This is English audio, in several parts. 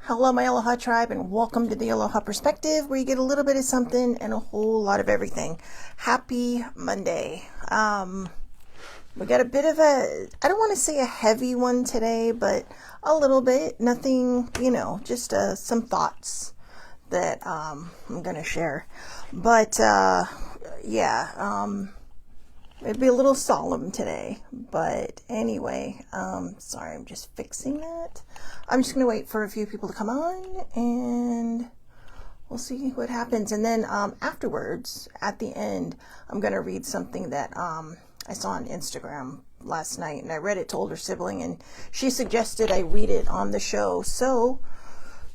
Hello, my Aloha tribe, and welcome to the Aloha Perspective, where you get a little bit of something and a whole lot of everything. Happy Monday. We got a bit of I don't want to say a heavy one today, but a little bit. Nothing, just some thoughts that I'm going to share. But it'd be a little solemn today. But anyway, sorry, I'm just fixing that. I'm just going to wait for a few people to come on and we'll see what happens. And then afterwards, at the end, I'm going to read something that I saw on Instagram last night, and I read it to older sibling, and she suggested I read it on the show. So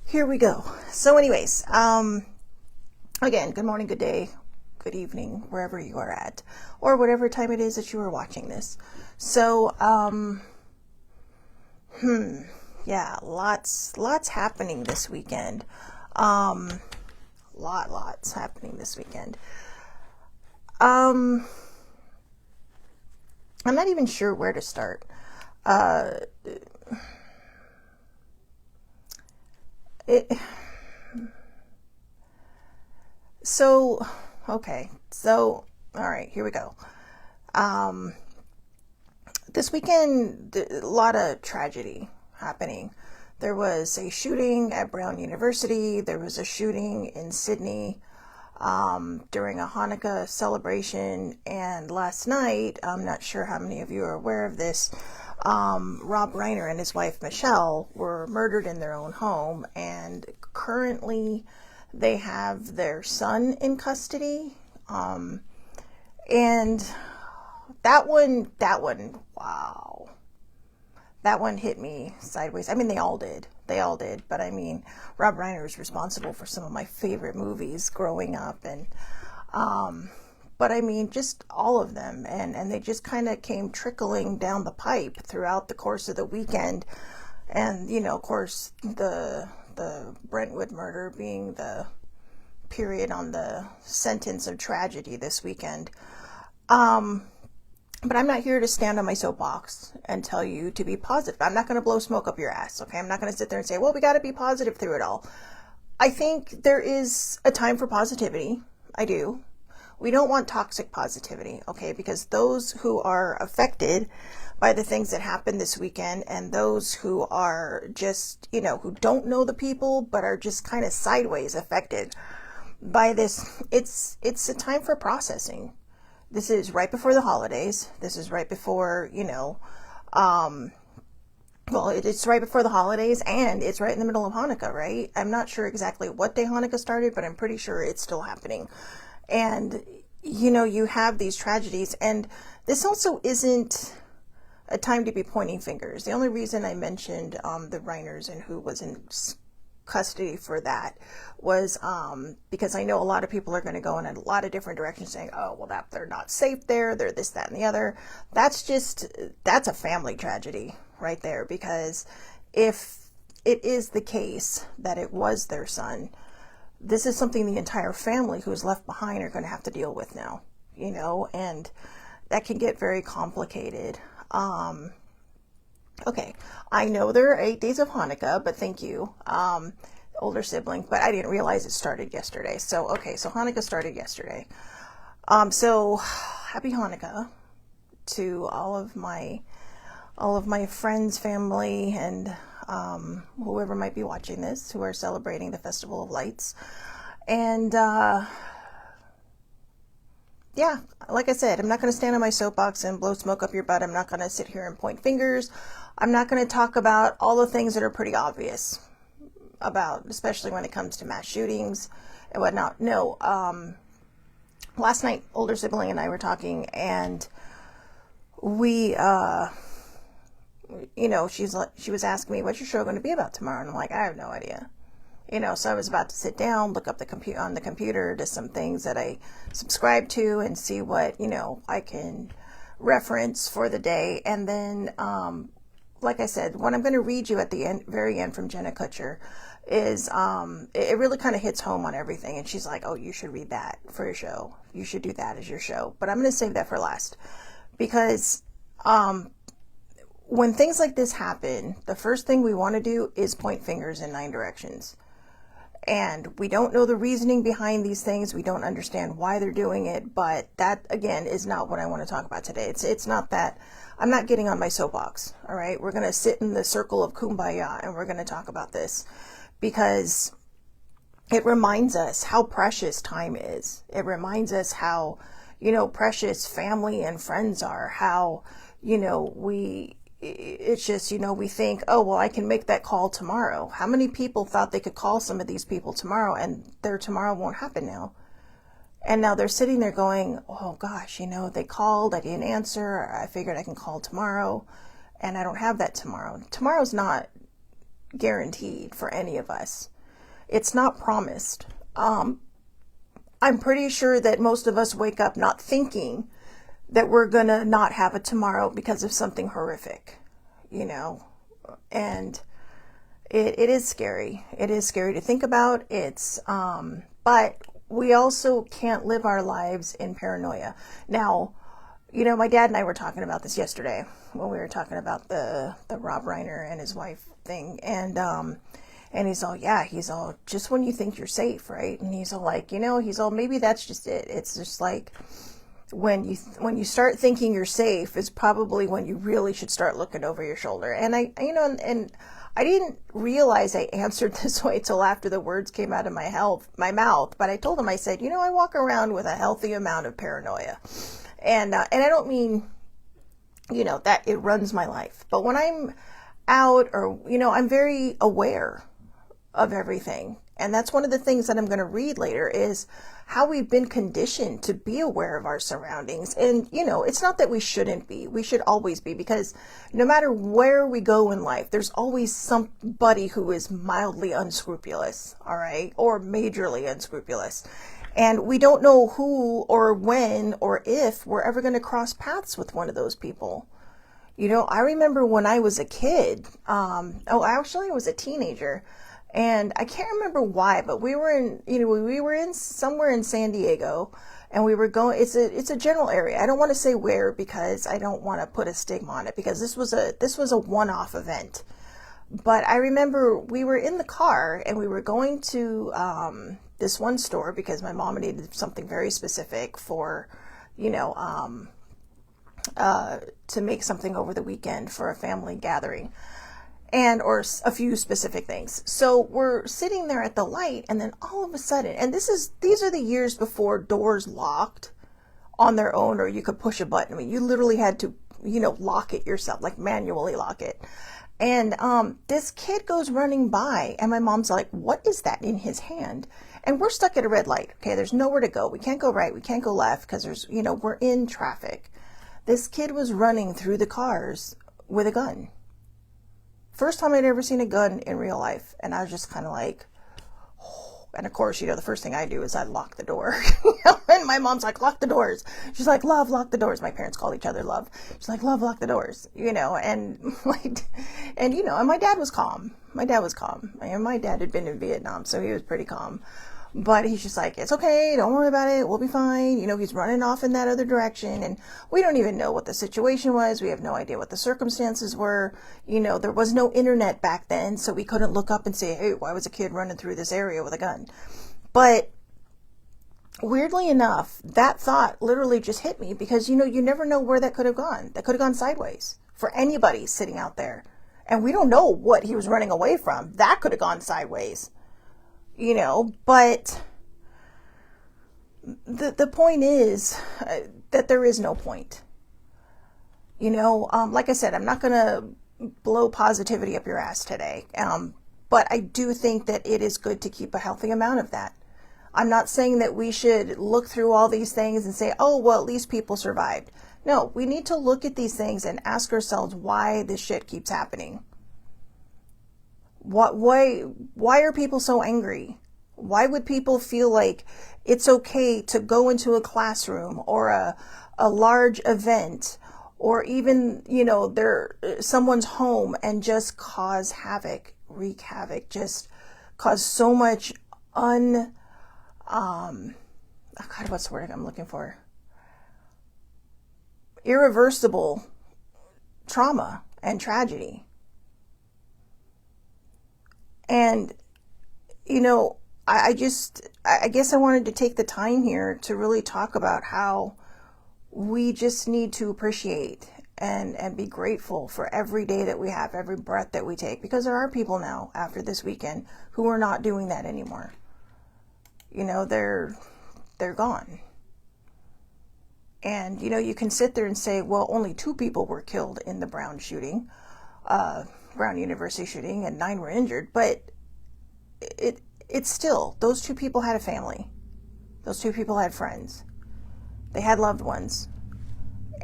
here we go. So anyways, again, good morning, good day, good evening, wherever you are at, or whatever time it is that you are watching this. So, yeah, lots happening this weekend. Lots happening this weekend. I'm not even sure where to start. Okay. So, all right, here we go. This weekend, a lot of tragedy happening. There was a shooting at Brown University. There was a shooting in Sydney during a Hanukkah celebration. And last night, I'm not sure how many of you are aware of this, Rob Reiner and his wife Michelle were murdered in their own home. And currently, they have their son in custody. And that one, wow. That one hit me sideways. I mean, they all did. But I mean, Rob Reiner is responsible for some of my favorite movies growing up. And, but I mean, just all of them. And they just kind of came trickling down the pipe throughout the course of the weekend. And, of course, the Brentwood murder being the period on the sentence of tragedy this weekend. But I'm not here to stand on my soapbox and tell you to be positive. I'm not going to blow smoke up your ass, okay? I'm not going to sit there and say, well, we got to be positive through it all. I think there is a time for positivity. I do. We don't want toxic positivity, okay? Because those who are affected by the things that happened this weekend, and those who are just, who don't know the people but are just kind of sideways affected by this, it's a time for processing. This is right before the holidays. This is right before, it's right before the holidays, and it's right in the middle of Hanukkah, right? I'm not sure exactly what day Hanukkah started, but I'm pretty sure it's still happening. And, you have these tragedies, and this also isn't a time to be pointing fingers. The only reason I mentioned the Reiners and who was in custody for that was because I know a lot of people are going to go in a lot of different directions saying, oh, well, that they're not safe there, they're this, that, and the other. That's a family tragedy right there, because if it is the case that it was their son, this is something the entire family who's left behind are going to have to deal with now, and that can get very complicated. Okay, I know there are 8 days of Hanukkah, but thank you, older sibling, but I didn't realize it started yesterday. So Hanukkah started yesterday. So happy Hanukkah to all of my friends, family, and whoever might be watching this, who are celebrating the Festival of Lights. And yeah, like I said, I'm not going to stand on my soapbox and blow smoke up your butt. I'm not going to sit here and point fingers. I'm not going to talk about all the things that are pretty obvious about, especially when it comes to mass shootings and whatnot. No, last night, older sibling and I were talking, and we, she was asking me, what's your show going to be about tomorrow? And I'm like, I have no idea. So I was about to sit down, look up on the computer to some things that I subscribe to and see what, I can reference for the day. And then, like I said, what I'm going to read you at the very end from Jenna Kutcher is, it really kind of hits home on everything. And she's like, oh, you should read that for your show. You should do that as your show. But I'm going to save that for last, because, when things like this happen, the first thing we want to do is point fingers in 9 directions. And we don't know the reasoning behind these things. We don't understand why they're doing it. But that, again, is not what I want to talk about today. It's not that. I'm not getting on my soapbox. All right. We're going to sit in the circle of kumbaya and we're going to talk about this because it reminds us how precious time is. It reminds us how, precious family and friends are. How, it's just, we think, oh, well, I can make that call tomorrow. How many people thought they could call some of these people tomorrow and their tomorrow won't happen now? And now they're sitting there going, oh gosh, they called, I didn't answer. I figured I can call tomorrow and I don't have that tomorrow. Tomorrow's not guaranteed for any of us. It's not promised. I'm pretty sure that most of us wake up not thinking that we're going to not have a tomorrow because of something horrific, and it is scary. It is scary to think about. But we also can't live our lives in paranoia. Now, my dad and I were talking about this yesterday when we were talking about the Rob Reiner and his wife thing. And he's all, just when you think you're safe, right? And he's all like, maybe that's just it. It's just like, when you start thinking you're safe is probably when you really should start looking over your shoulder. And I didn't realize I answered this way till after the words came out of my mouth. But I told him, I said, I walk around with a healthy amount of paranoia, and I don't mean, that it runs my life. But when I'm out, or I'm very aware of everything. And that's one of the things that I'm going to read later is how we've been conditioned to be aware of our surroundings. And, it's not that we shouldn't be. We should always be, because no matter where we go in life, there's always somebody who is mildly unscrupulous, all right, or majorly unscrupulous. And we don't know who or when or if we're ever going to cross paths with one of those people. I remember when I was a kid, I was a teenager. And I can't remember why, but we were in somewhere in San Diego, and we were going, it's a general area. I don't want to say where because I don't want to put a stigma on it, because this was a one-off event. But I remember we were in the car and we were going to this one store because my mom needed something very specific for, to make something over the weekend for a family gathering. Or a few specific things. So we're sitting there at the light, and then all of a sudden, and these are the years before doors locked on their own, or you could push a button. I mean, you literally had to, lock it yourself, like manually lock it. And this kid goes running by, and my mom's like, what is that in his hand? And we're stuck at a red light. Okay, there's nowhere to go. We can't go right. We can't go left because there's, we're in traffic. This kid was running through the cars with a gun. First time I'd ever seen a gun in real life. And I was just kind of like, oh. And of course, the first thing I do is I lock the door. And my mom's like, lock the doors. She's like, love, lock the doors. My parents call each other love. She's like, love, lock the doors. And my dad was calm. And my dad had been in Vietnam, so he was pretty calm. But he's just like, it's okay, don't worry about it, we'll be fine. He's running off in that other direction, and we don't even know what the situation was. We have no idea what the circumstances were. There was no internet back then, so we couldn't look up and say, hey, why was a kid running through this area with a gun? But weirdly enough, that thought literally just hit me because, you never know where that could have gone. That could have gone sideways for anybody sitting out there. And we don't know what he was running away from. That could have gone sideways. But the point is that there is no point. Like I said, I'm not going to blow positivity up your ass today. But I do think that it is good to keep a healthy amount of that. I'm not saying that we should look through all these things and say, oh, well, at least people survived. No, we need to look at these things and ask ourselves why this shit keeps happening. Why are people so angry? Why would people feel like it's okay to go into a classroom or a large event or even, someone's home and just cause havoc, wreak havoc, just cause so much what's the word I'm looking for? Irreversible trauma and tragedy. And, I guess I wanted to take the time here to really talk about how we just need to appreciate and be grateful for every day that we have, every breath that we take, because there are people now after this weekend who are not doing that anymore. They're gone. And, you can sit there and say, well, only 2 people were killed in the Brown shooting, Brown University shooting, and 9 were injured. But it's still, those 2 people had a family. Those 2 people had friends. They had loved ones.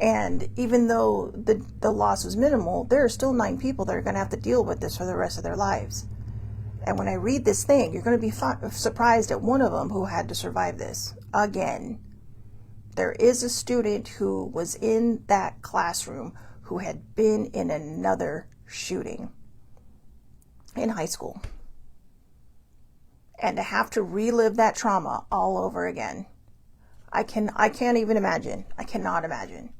And even though the loss was minimal, there are still 9 people that are going to have to deal with this for the rest of their lives. And when I read this thing, you're going to be surprised at one of them who had to survive this. Again, there is a student who was in that classroom who had been in another shooting in high school. And to have to relive that trauma all over again, I can't even imagine. I cannot imagine.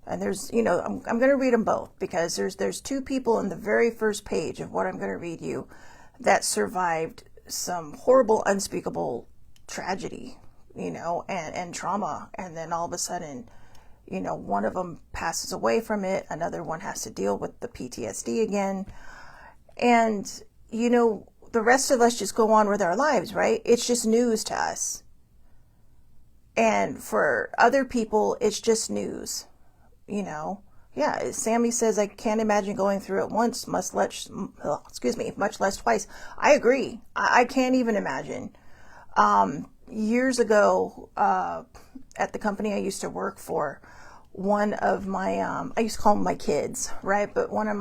And there's, I'm going to read them both, because there's 2 people in the very first page of what I'm going to read you that survived some horrible, unspeakable tragedy, and trauma. And then all of a sudden, one of them passes away from it. Another one has to deal with the PTSD again. And, the rest of us just go on with our lives, right? It's just news to us. And for other people, it's just news, Yeah, Sammy says, I can't imagine going through it once, much less twice. I agree. I can't even imagine. Years ago, at the company I used to work for, one of my, I used to call them my kids, right? But one of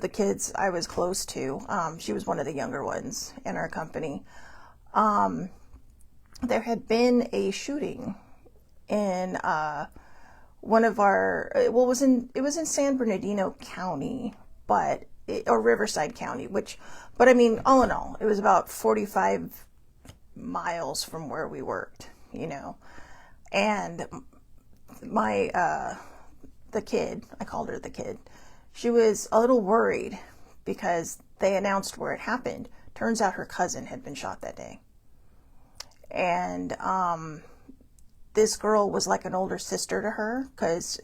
the kids I was close to, she was one of the younger ones in our company. There had been a shooting in, one of our, it was in San Bernardino County, or Riverside County, but I mean, all in all, it was about 45 miles from where we worked, and the kid, I called her the kid, she was a little worried because they announced where it happened. Turns out her cousin had been shot that day. And, this girl was like an older sister to her, because,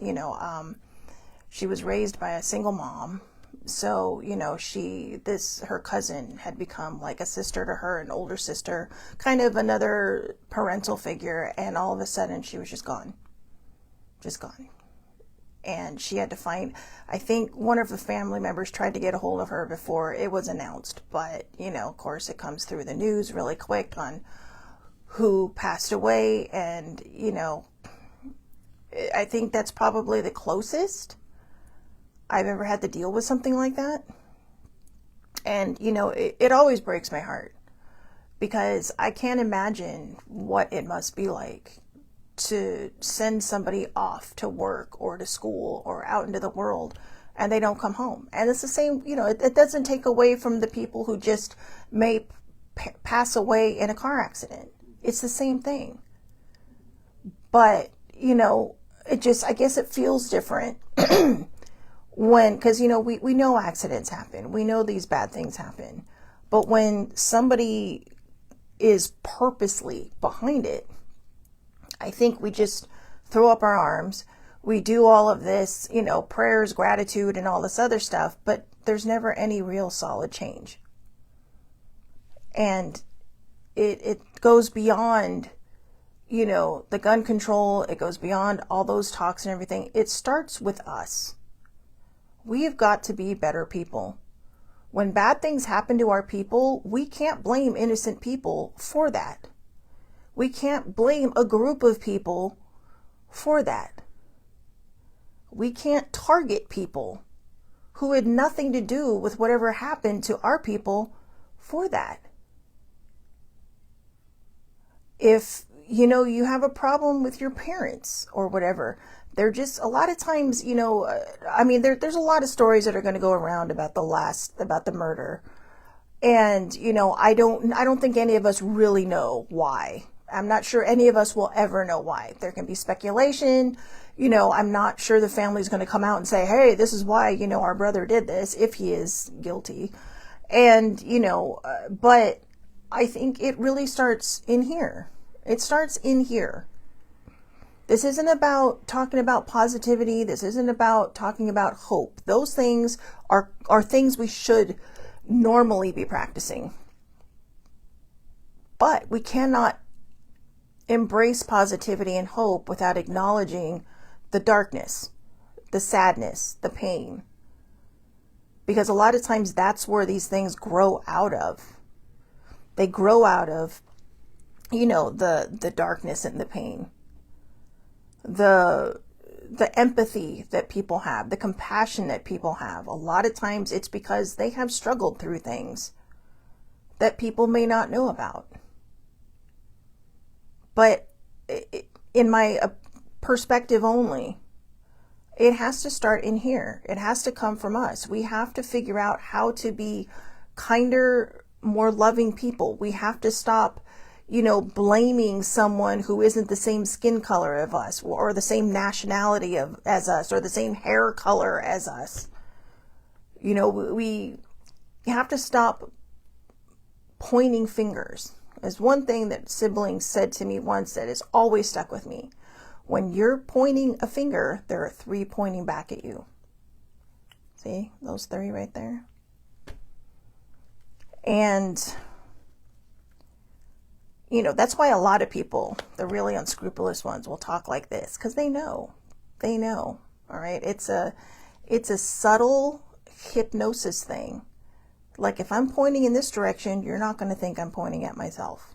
she was raised by a single mom. So, her cousin had become like a sister to her, an older sister, kind of another parental figure. And all of a sudden she was just gone. And she had to find, I think one of the family members tried to get a hold of her before it was announced. But, of course it comes through the news really quick on who passed away. And, I think that's probably the closest I've ever had to deal with something like that. And, it always breaks my heart, because I can't imagine what it must be like to send somebody off to work or to school or out into the world and they don't come home. And it's the same, it doesn't take away from the people who just may pass away in a car accident. It's the same thing. But, I guess it feels different because, we know accidents happen. We know these bad things happen. But when somebody is purposely behind it, I think we just throw up our arms. We do all of this, prayers, gratitude, and all this other stuff, but there's never any real solid change. And it goes beyond, the gun control. It goes beyond all those talks and everything. It starts with us. We have got to be better people. When bad things happen to our people, we can't blame innocent people for that. We can't blame a group of people for that. We can't target people who had nothing to do with whatever happened to our people for that. If, you have a problem with your parents or whatever, they're just, a lot of times, there's a lot of stories that are going to go around about the murder. And, I don't think any of us really know why. I'm not sure any of us will ever know why. There can be speculation. I'm not sure the family's going to come out and say, hey, this is why, our brother did this, if he is guilty. And, but I think it really starts in here. It starts in here. This isn't about talking about positivity. This isn't about talking about hope. Those things are things we should normally be practicing. But we cannot embrace positivity and hope without acknowledging the darkness, the sadness, the pain. Because a lot of times that's where these things grow out of. They grow out of, the darkness and the pain. The empathy that people have, the compassion that people have. A lot of times it's because they have struggled through things that people may not know about. But in my perspective only, it has to start in here. It has to come from us. We have to figure out how to be kinder, more loving people. We have to stop blaming someone who isn't the same skin color of us, or the same nationality as us, or the same hair color as us. We have to stop pointing fingers. There's one thing that siblings said to me once that has always stuck with me. When you're pointing a finger, there are 3 pointing back at you. See those 3 right there? And that's why a lot of people, the really unscrupulous ones, will talk like this, because they know. All right. It's a subtle hypnosis thing. Like, if I'm pointing in this direction, you're not going to think I'm pointing at myself.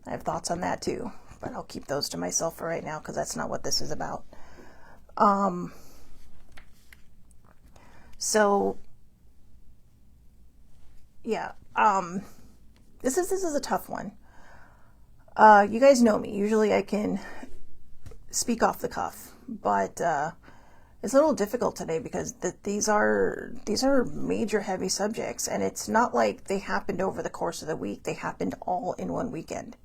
I have thoughts on that too, but I'll keep those to myself for right now, because that's not what this is about. This is a tough one. You guys know me. Usually I can speak off the cuff, but it's a little difficult today because these are major heavy subjects, and it's not like they happened over the course of the week. They happened all in one weekend.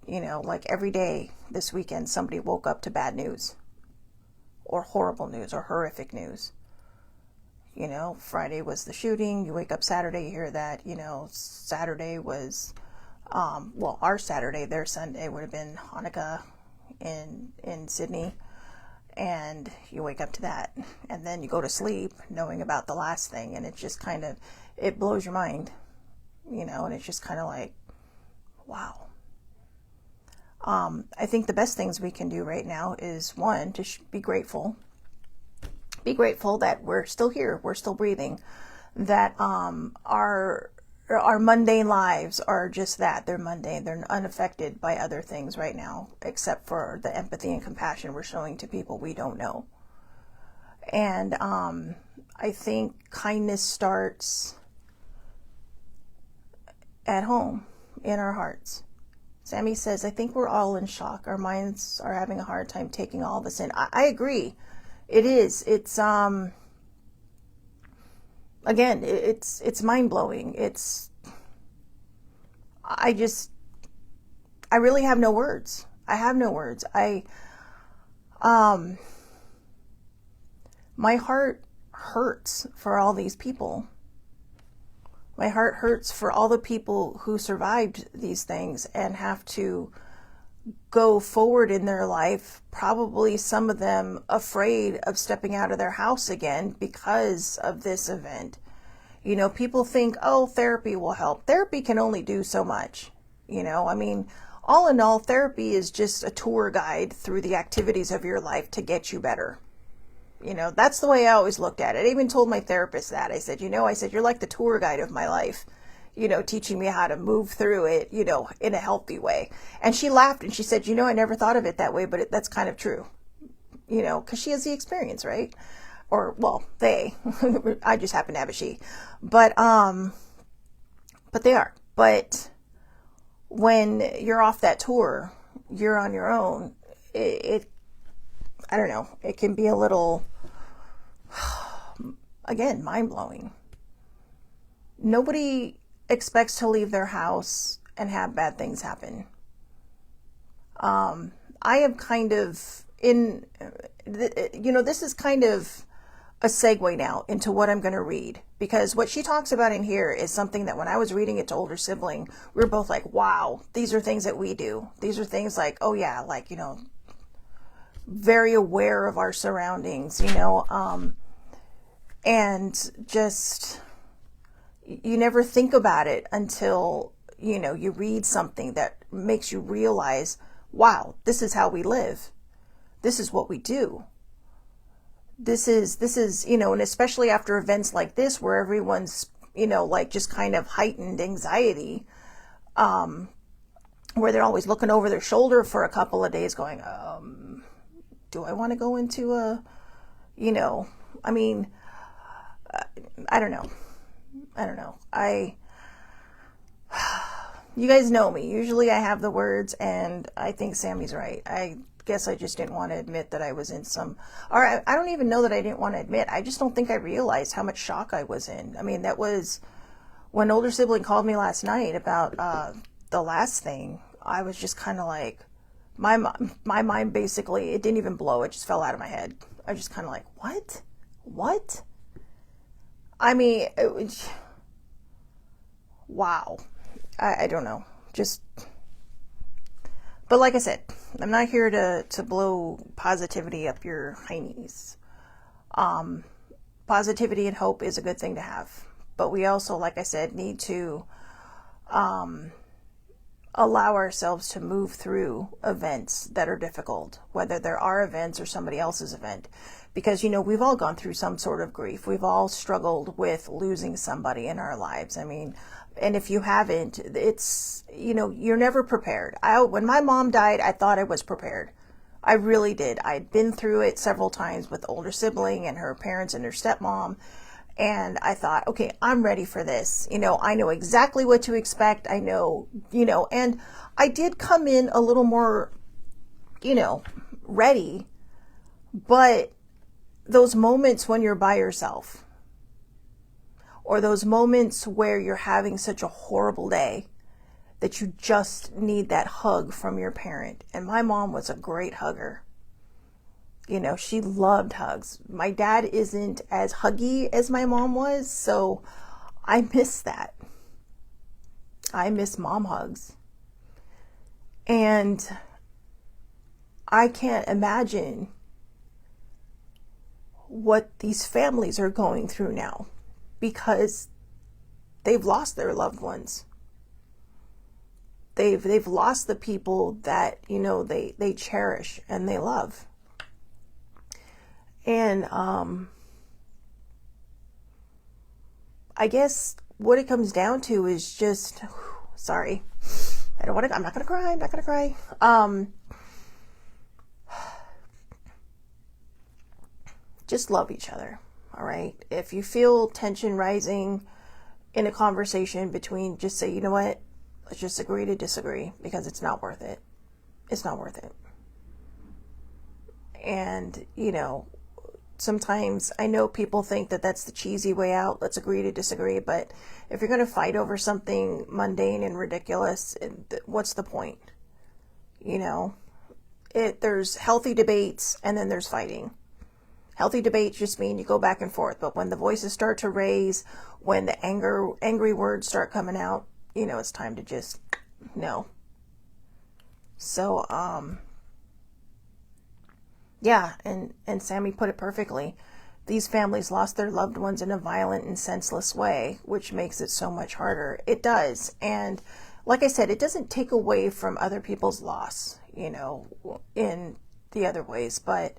Like every day this weekend, somebody woke up to bad news, or horrible news, or horrific news. Friday was the shooting. You wake up Saturday, you hear that. Saturday was, our Saturday, their Sunday would have been Hanukkah in Sydney. And you wake up to that. And then you go to sleep knowing about the last thing. And it's just it blows your mind, and it's just kind of like, wow. I think the best things we can do right now is, one, to be grateful. Be grateful that we're still here, we're still breathing, that our mundane lives are just that. They're mundane. They're unaffected by other things right now, except for the empathy and compassion we're showing to people we don't know. And I think kindness starts at home, in our hearts. Sammy says, I think we're all in shock. Our minds are having a hard time taking all this in. I agree. It is. It's again, it's mind-blowing. I really have no words. I have no words. My heart hurts for all these people. My heart hurts for all the people who survived these things and have to go forward in their life, probably some of them afraid of stepping out of their house again because of this event. People think, oh, therapy will help. Therapy can only do so much. All in all, therapy is just a tour guide through the activities of your life to get you better. That's the way I always looked at it. I even told my therapist that. I said, you're like the tour guide of my life. Teaching me how to move through it, in a healthy way. And she laughed and she said, I never thought of it that way, but that's kind of true, because she has the experience, right? Or, well, they, I just happen to have a she, but they are. But when you're off that tour, you're on your own. I don't know, it can be a little, again, mind-blowing. Nobody expects to leave their house and have bad things happen. I am kind of in, this is kind of a segue now into what I'm going to read, because what she talks about in here is something that when I was reading it to older sibling, we were both like, wow, these are things that we do. These are things like, oh yeah, like, very aware of our surroundings, and just, you never think about it until, you read something that makes you realize, wow, this is how we live. This is what we do. This is, and especially after events like this, where everyone's, like just kind of heightened anxiety, where they're always looking over their shoulder for a couple of days going, do I want to go into I don't know. You guys know me. Usually I have the words, and I think Sammy's right. I guess I just didn't want to admit that I was in I don't even know that I didn't want to admit. I just don't think I realized how much shock I was in. I mean, that was when older sibling called me last night about the last thing. I was just kind of like, my mind basically, it didn't even blow. It just fell out of my head. I was just kind of like, what? I mean, wow. I don't know. But like I said, I'm not here to blow positivity up your heinies. Positivity and hope is a good thing to have. But we also, like I said, need to allow ourselves to move through events that are difficult, whether there are events or somebody else's event. Because, we've all gone through some sort of grief. We've all struggled with losing somebody in our lives. I mean, and if you haven't, it's, you're never prepared. When my mom died, I thought I was prepared. I really did. I'd been through it several times with older sibling and her parents and her stepmom. And I thought, okay, I'm ready for this. I know exactly what to expect. I know, and I did come in a little more, ready. But those moments when you're by yourself, or those moments where you're having such a horrible day that you just need that hug from your parent. And my mom was a great hugger. She loved hugs. My dad isn't as huggy as my mom was, so I miss that. I miss mom hugs. And I can't imagine what these families are going through now, because they've lost their loved ones. They've lost the people that, they cherish and they love. And I guess what it comes down to is just, sorry, I'm not gonna cry. Just love each other. All right. If you feel tension rising in a conversation between, just say, you know what? Let's just agree to disagree, because it's not worth it. It's not worth it. And, sometimes I know people think that that's the cheesy way out. Let's agree to disagree. But if you're going to fight over something mundane and ridiculous, what's the point? There's healthy debates, and then there's fighting. Healthy debates just mean you go back and forth. But when the voices start to raise, when the angry words start coming out, it's time to just no. So, yeah, and Sammy put it perfectly. These families lost their loved ones in a violent and senseless way, which makes it so much harder. It does. And like I said, it doesn't take away from other people's loss, in the other ways. But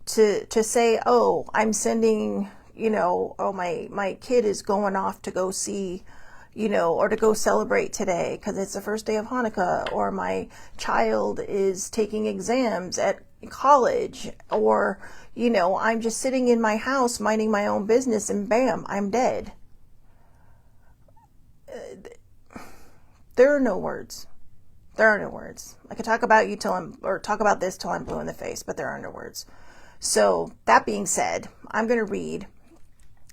to say, oh, I'm sending, oh, my kid is going off to go see, or to go celebrate today because it's the first day of Hanukkah, or my child is taking exams at college, or, I'm just sitting in my house minding my own business and bam, I'm dead. There are no words. There are no words. I could talk about talk about this till I'm blue in the face, but there are no words. So that being said, I'm going to read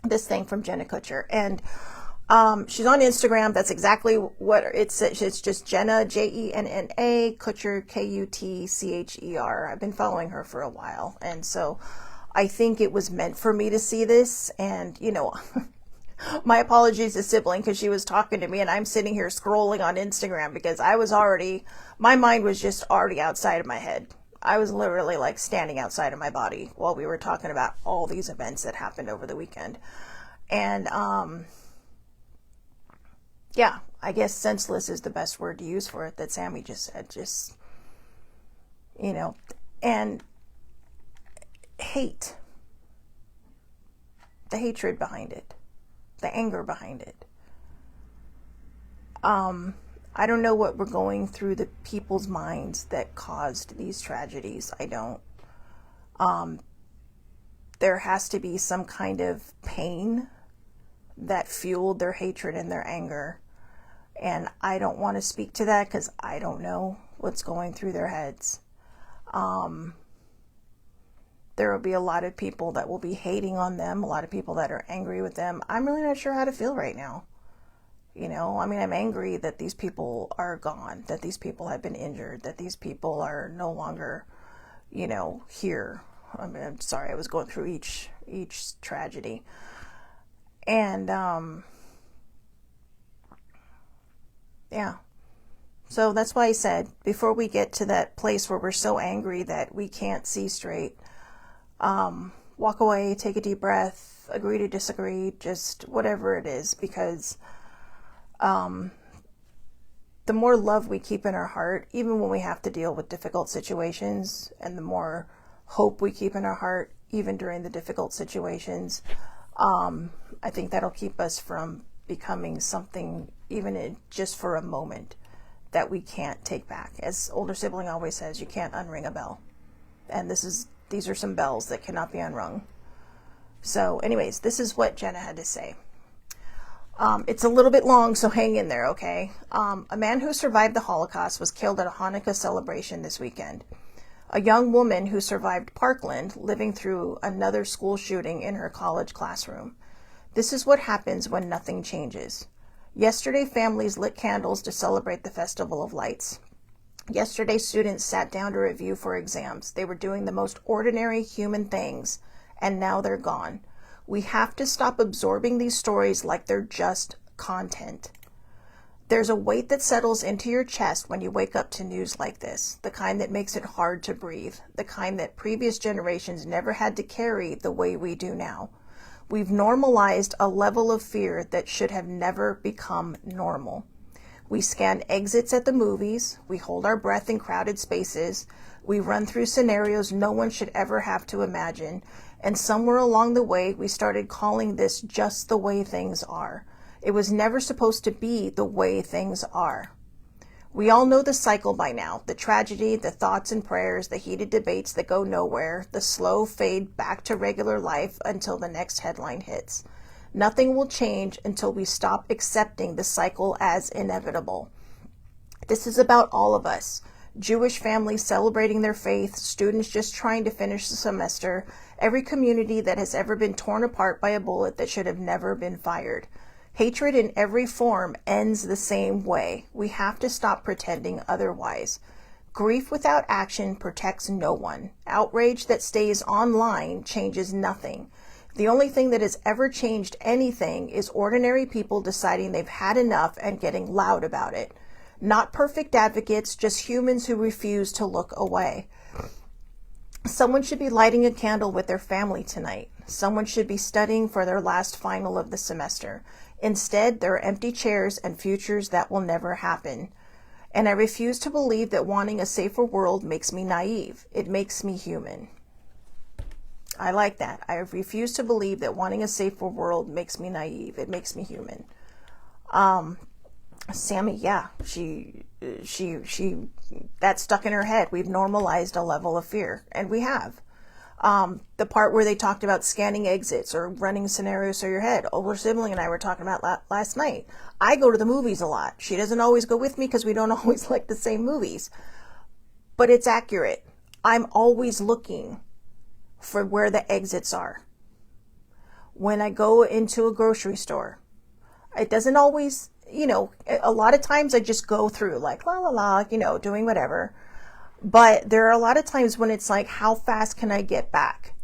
this thing from Jenna Kutcher. And She's on Instagram. That's exactly what it's. It's just Jenna, Jenna Kutcher, Kutcher. I've been following her for a while, and so I think it was meant for me to see this. And my apologies to sibling, because she was talking to me, and I'm sitting here scrolling on Instagram because my mind was just already outside of my head. I was literally like standing outside of my body while we were talking about all these events that happened over the weekend, and yeah, I guess senseless is the best word to use for it, that Sammy just said. Just, and hate, the hatred behind it, the anger behind it. I don't know what we're going through the people's minds that caused these tragedies. I don't. There has to be some kind of pain that fueled their hatred and their anger. And I don't want to speak to that because I don't know what's going through their heads. There will be a lot of people that will be hating on them, a lot of people that are angry with them. I'm really not sure how to feel right now. I'm angry that these people are gone, that these people have been injured, that these people are no longer, here. I'm sorry, I was going through each tragedy. And, yeah. So that's why I said, before we get to that place where we're so angry that we can't see straight, walk away, take a deep breath, agree to disagree, just whatever it is, because the more love we keep in our heart, even when we have to deal with difficult situations, and the more hope we keep in our heart, even during the difficult situations, I think that'll keep us from becoming something, even just for a moment, that we can't take back. As older sibling always says, you can't unring a bell. And these are some bells that cannot be unrung. So anyways, this is what Jenna had to say. It's a little bit long, so hang in there, okay? A man who survived the Holocaust was killed at a Hanukkah celebration this weekend. A young woman who survived Parkland, living through another school shooting in her college classroom. This is what happens when nothing changes. Yesterday, families lit candles to celebrate the Festival of Lights. Yesterday, students sat down to review for exams. They were doing the most ordinary human things, and now they're gone. We have to stop absorbing these stories like they're just content. There's a weight that settles into your chest when you wake up to news like this, the kind that makes it hard to breathe, the kind that previous generations never had to carry the way we do now. We've normalized a level of fear that should have never become normal. We scan exits at the movies, we hold our breath in crowded spaces, we run through scenarios no one should ever have to imagine, and somewhere along the way we started calling this just the way things are. It was never supposed to be the way things are. We all know the cycle by now, the tragedy, the thoughts and prayers, the heated debates that go nowhere, the slow fade back to regular life until the next headline hits. Nothing will change until we stop accepting the cycle as inevitable. This is about all of us. Jewish families celebrating their faith, students just trying to finish the semester, every community that has ever been torn apart by a bullet that should have never been fired. Hatred in every form ends the same way. We have to stop pretending otherwise. Grief without action protects no one. Outrage that stays online changes nothing. The only thing that has ever changed anything is ordinary people deciding they've had enough and getting loud about it. Not perfect advocates, just humans who refuse to look away. Someone should be lighting a candle with their family tonight. Someone should be studying for their last final of the semester. Instead, there are empty chairs and futures that will never happen. And I refuse to believe that wanting a safer world makes me naive. It makes me human. I like that. I refuse to believe that wanting a safer world makes me naive. It makes me human. Sammy, yeah, she that's stuck in her head. We've normalized a level of fear, and we have. The part where they talked about scanning exits or running scenarios through your head. Older sibling and I were talking about last night. I go to the movies a lot. She doesn't always go with me because we don't always like the same movies. But it's accurate. I'm always looking for where the exits are. When I go into a grocery store, It doesn't always, a lot of times I just go through like, la la la, doing whatever. But there are a lot of times when it's like, how fast can I get back?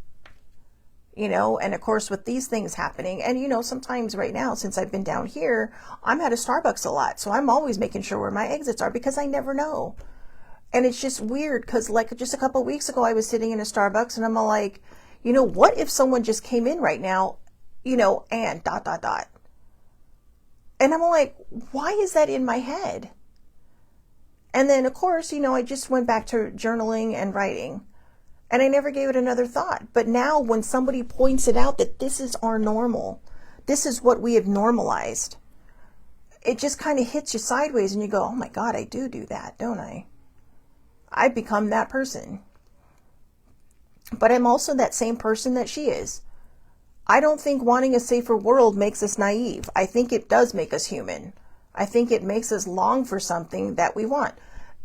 And of course with these things happening, and sometimes right now, since I've been down here, I'm at a Starbucks a lot. So I'm always making sure where my exits are because I never know. And it's just weird because like just a couple of weeks ago, I was sitting in a Starbucks and I'm all like, what if someone just came in right now, and ... And I'm like, why is that in my head? And then, of course, I just went back to journaling and writing. And I never gave it another thought. But now when somebody points it out that this is our normal, this is what we have normalized, it just kind of hits you sideways and you go, oh my God, I do that, don't I? I've become that person. But I'm also that same person that she is. I don't think wanting a safer world makes us naive. I think it does make us human. I think it makes us long for something that we want.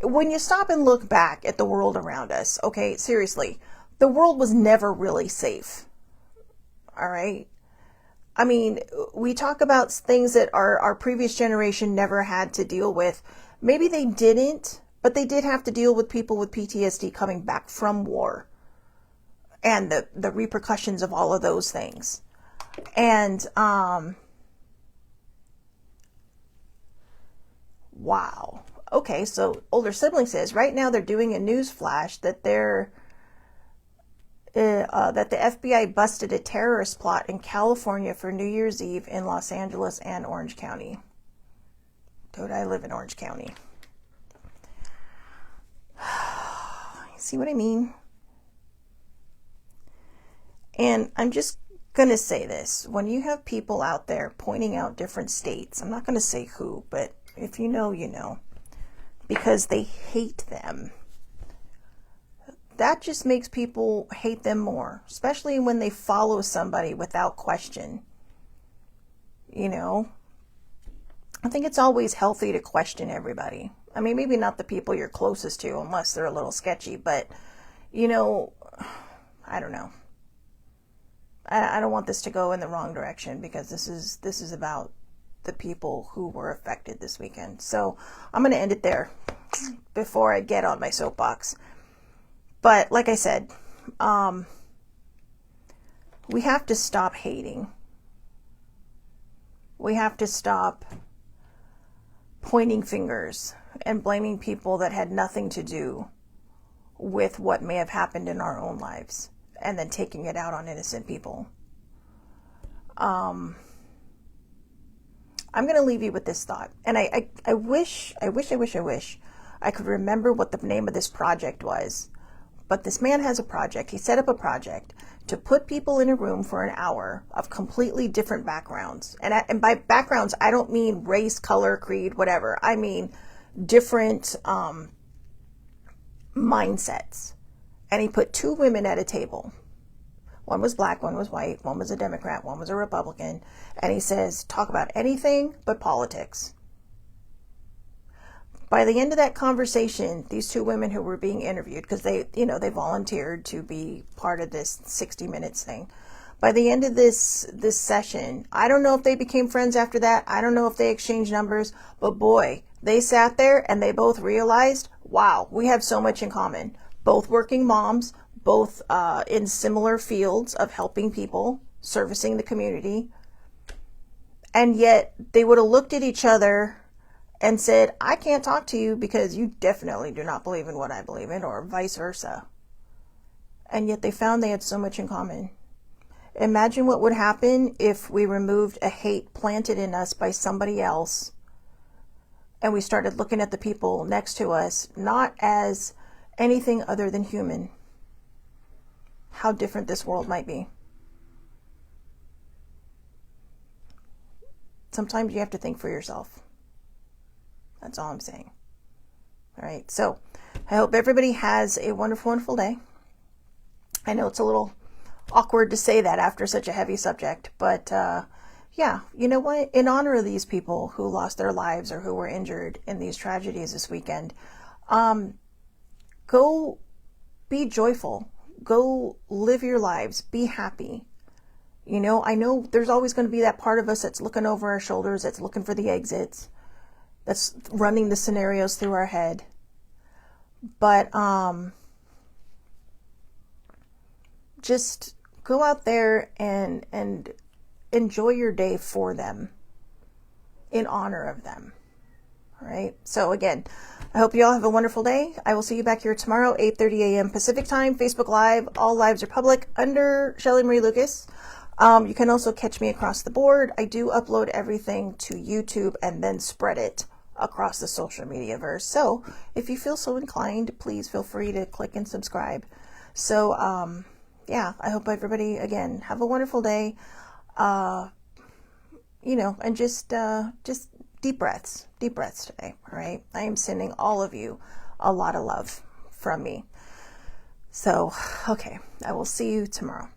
When you stop and look back at the world around us, okay, seriously, the world was never really safe. All right? I mean, we talk about things that our previous generation never had to deal with. Maybe they didn't, but they did have to deal with people with PTSD coming back from war and the repercussions of all of those things. And, wow. Okay, so older sibling says right now they're doing a news flash that that the FBI busted a terrorist plot in California for New Year's Eve in Los Angeles and Orange County. Dude, I live in Orange County. See what I mean? And I'm just going to say this. When you have people out there pointing out different states, I'm not going to say who, but if you know, you know. Because they hate them. That just makes people hate them more, especially when they follow somebody without question. I think it's always healthy to question everybody. I mean, maybe not the people you're closest to unless they're a little sketchy, but, I don't know. I don't want this to go in the wrong direction because this is about the people who were affected this weekend. So I'm going to end it there before I get on my soapbox. But like I said, we have to stop hating. We have to stop pointing fingers and blaming people that had nothing to do with what may have happened in our own lives and then taking it out on innocent people. I'm going to leave you with this thought. And I wish I could remember what the name of this project was. But this man has a project. He set up a project to put people in a room for an hour of completely different backgrounds. And by backgrounds, I don't mean race, color, creed, whatever. I mean different mindsets. And he put two women at a table. One was black, one was white, one was a Democrat, one was a Republican. And he says, talk about anything but politics. By the end of that conversation, these two women who were being interviewed, because they volunteered to be part of this 60 Minutes thing. By the end of this session, I don't know if they became friends after that. I don't know if they exchanged numbers, but boy, they sat there and they both realized, wow, we have so much in common. Both working moms, both in similar fields of helping people, servicing the community. And yet they would have looked at each other and said, I can't talk to you because you definitely do not believe in what I believe in, or vice versa. And yet they found they had so much in common. Imagine what would happen if we removed a hate planted in us by somebody else and we started looking at the people next to us not as anything other than human. How different this world might be. Sometimes you have to think for yourself. That's all I'm saying. All right. So I hope everybody has a wonderful, wonderful day. I know it's a little awkward to say that after such a heavy subject, but yeah, you know what? In honor of these people who lost their lives or who were injured in these tragedies this weekend, go be joyful. Go live your lives. Be happy. You know, I know there's always going to be that part of us that's looking over our shoulders, that's looking for the exits, that's running the scenarios through our head. But just go out there and enjoy your day for them, in honor of them. All right. So again, I hope you all have a wonderful day. I will see you back here tomorrow, 8:30 a.m. Pacific time, Facebook Live. All lives are public under Shelly Marie Lucas. You can also catch me across the board. I do upload everything to YouTube and then spread it across the social media verse. So if you feel so inclined, please feel free to click and subscribe. So yeah, I hope everybody, again, have a wonderful day. You know, and just deep breaths today. All right. I am sending all of you a lot of love from me. So, okay, I will see you tomorrow.